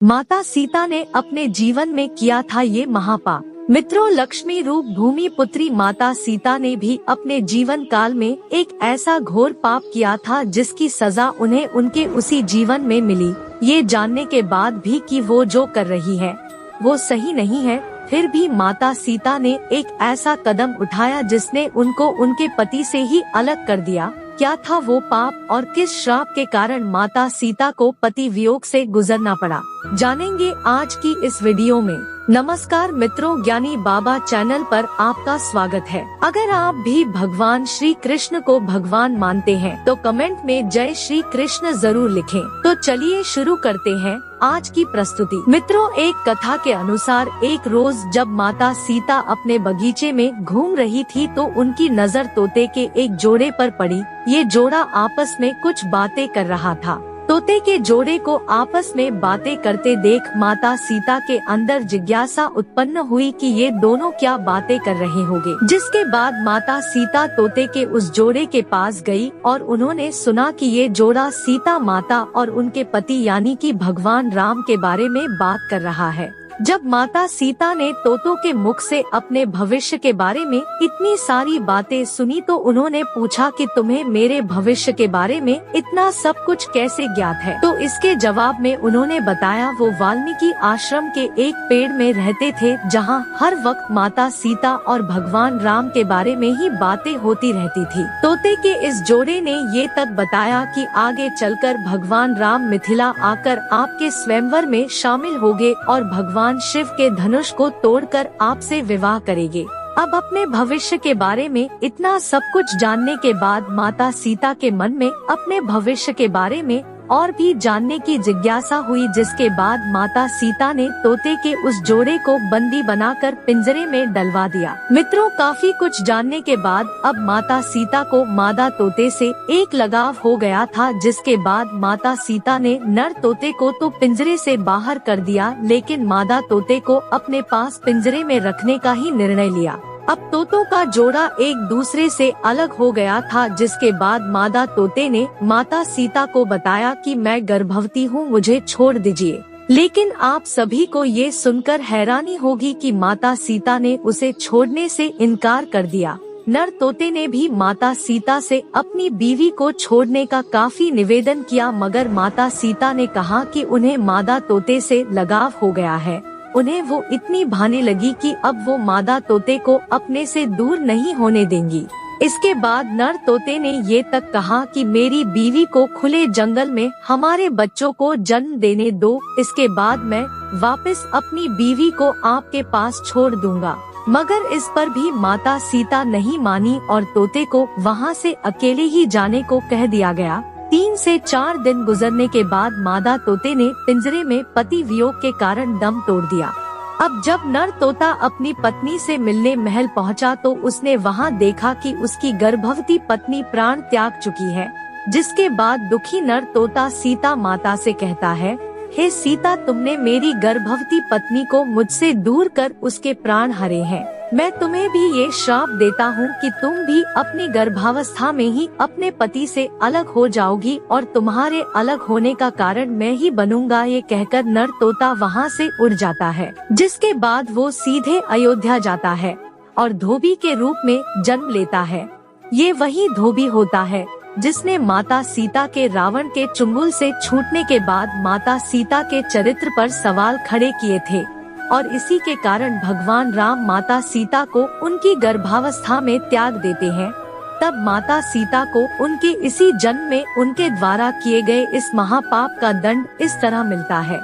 माता सीता ने अपने जीवन में किया था ये महापाप। मित्रों, लक्ष्मी रूप भूमि पुत्री माता सीता ने भी अपने जीवन काल में एक ऐसा घोर पाप किया था जिसकी सजा उन्हें उनके उसी जीवन में मिली। ये जानने के बाद भी कि वो जो कर रही है वो सही नहीं है, फिर भी माता सीता ने एक ऐसा कदम उठाया जिसने उनको उनके पति से ही अलग कर दिया। क्या था वो पाप और किस श्राप के कारण माता सीता को पति वियोग से गुजरना पड़ा, जानेंगे आज की इस वीडियो में। नमस्कार मित्रों, ज्ञानी बाबा चैनल पर आपका स्वागत है। अगर आप भी भगवान श्री कृष्ण को भगवान मानते हैं तो कमेंट में जय श्री कृष्ण जरूर लिखें। तो चलिए शुरू करते हैं आज की प्रस्तुति। मित्रों, एक कथा के अनुसार एक रोज जब माता सीता अपने बगीचे में घूम रही थी तो उनकी नजर तोते के एक जोड़े पर पड़ी। ये जोड़ा आपस में कुछ बातें कर रहा था। तोते के जोड़े को आपस में बातें करते देख माता सीता के अंदर जिज्ञासा उत्पन्न हुई कि ये दोनों क्या बातें कर रहे होंगे। जिसके बाद माता सीता तोते के उस जोड़े के पास गई और उन्होंने सुना कि ये जोड़ा सीता माता और उनके पति यानी कि भगवान राम के बारे में बात कर रहा है। जब माता सीता ने तोतों के मुख से अपने भविष्य के बारे में इतनी सारी बातें सुनी तो उन्होंने पूछा कि तुम्हें मेरे भविष्य के बारे में इतना सब कुछ कैसे ज्ञात है। तो इसके जवाब में उन्होंने बताया वो वाल्मीकि आश्रम के एक पेड़ में रहते थे जहां हर वक्त माता सीता और भगवान राम के बारे में ही बातें होती रहती थी। तोते के इस जोड़े ने ये तक बताया कि आगे चलकर भगवान राम मिथिला आकर आपके स्वयंवर में शामिल होंगे और भगवान शिव के धनुष को तोड़कर आपसे विवाह करेंगे। अब अपने भविष्य के बारे में इतना सब कुछ जानने के बाद माता सीता के मन में अपने भविष्य के बारे में और भी जानने की जिज्ञासा हुई। जिसके बाद माता सीता ने तोते के उस जोड़े को बंदी बनाकर पिंजरे में डलवा दिया। मित्रों, काफी कुछ जानने के बाद अब माता सीता को मादा तोते से एक लगाव हो गया था। जिसके बाद माता सीता ने नर तोते को तो पिंजरे से बाहर कर दिया, लेकिन मादा तोते को अपने पास पिंजरे में रखने का ही निर्णय लिया। अब तोतों का जोड़ा एक दूसरे से अलग हो गया था। जिसके बाद मादा तोते ने माता सीता को बताया कि मैं गर्भवती हूँ, मुझे छोड़ दीजिए। लेकिन आप सभी को ये सुनकर हैरानी होगी कि माता सीता ने उसे छोड़ने से इनकार कर दिया। नर तोते ने भी माता सीता से अपनी बीवी को छोड़ने का काफी निवेदन किया, मगर माता सीता ने कहा कि उन्हें मादा तोते से लगाव हो गया है। उन्हें वो इतनी भाने लगी कि अब वो मादा तोते को अपने से दूर नहीं होने देंगी। इसके बाद नर तोते ने ये तक कहा कि मेरी बीवी को खुले जंगल में हमारे बच्चों को जन्म देने दो, इसके बाद मैं वापस अपनी बीवी को आपके पास छोड़ दूंगा। मगर इस पर भी माता सीता नहीं मानी और तोते को वहाँ से अकेले ही जाने को कह दिया गया। 3 से 4 दिन गुजरने के बाद मादा तोते ने पिंजरे में पति वियोग के कारण दम तोड़ दिया। अब जब नर तोता अपनी पत्नी से मिलने महल पहुंचा तो उसने वहां देखा कि उसकी गर्भवती पत्नी प्राण त्याग चुकी है। जिसके बाद दुखी नर तोता सीता माता से कहता है, हे सीता, तुमने मेरी गर्भवती पत्नी को मुझसे दूर कर उसके प्राण हरे हैं। मैं तुम्हें भी ये श्राप देता हूँ कि तुम भी अपनी गर्भावस्था में ही अपने पति से अलग हो जाओगी और तुम्हारे अलग होने का कारण मैं ही बनूंगा। ये कहकर नर तोता वहाँ से उड़ जाता है। जिसके बाद वो सीधे अयोध्या जाता है और धोबी के रूप में जन्म लेता है। ये वही धोबी होता है जिसने माता सीता के रावण के चुंगल से छूटने के बाद माता सीता के चरित्र पर सवाल खड़े किए थे और इसी के कारण भगवान राम माता सीता को उनकी गर्भावस्था में त्याग देते हैं। तब माता सीता को उनके इसी जन्म में उनके द्वारा किए गए इस महापाप का दंड इस तरह मिलता है।